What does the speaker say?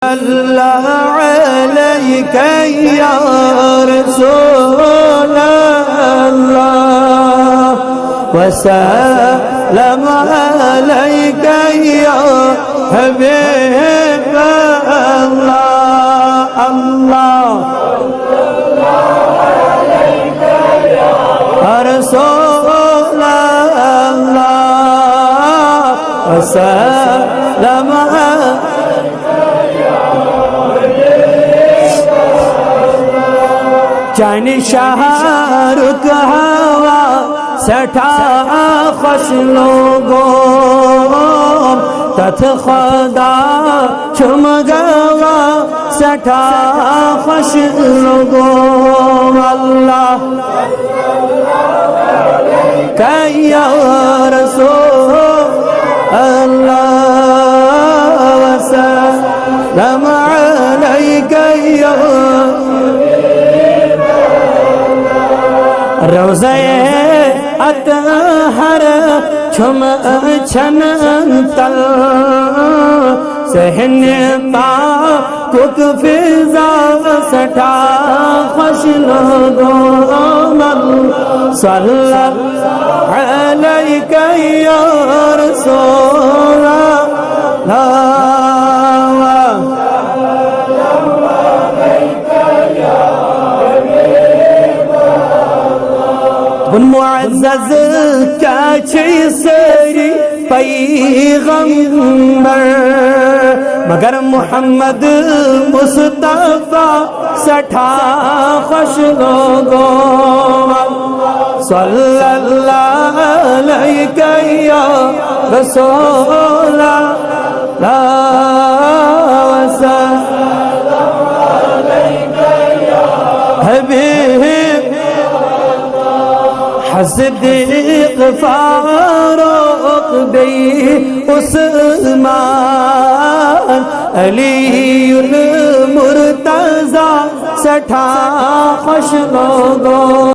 अल्लाह अलैका या रसूल अल्लाह वसल्लम अलैका या हबीब अल्लाह अल्लाह रसूल अल्लाह वसल्लम जानी शाहरुख हवा सठा खुश लोगों तथ खुदा चुम गवा सठा खुश लोगों अल्लाह या रसूल अल्लाह वसल्लम अलैका या रोज़े अतहर छुम छन तल सहन पाक फिजा सठा खुश लोगों सल्लल्लाहु अलैका या रसूल मुअज़्ज़ज़ क्या सरी पैगंबर मगर मोहम्मद मुस्तफा सठा खुश लोगों सल्लल्लाहु अलैका या रसूल अल्लाह वसल्लम अलैका या हबीब सिद्दीक़ फारूक बे उस्मान अली मुर्तज़ा सठा खुश लोगों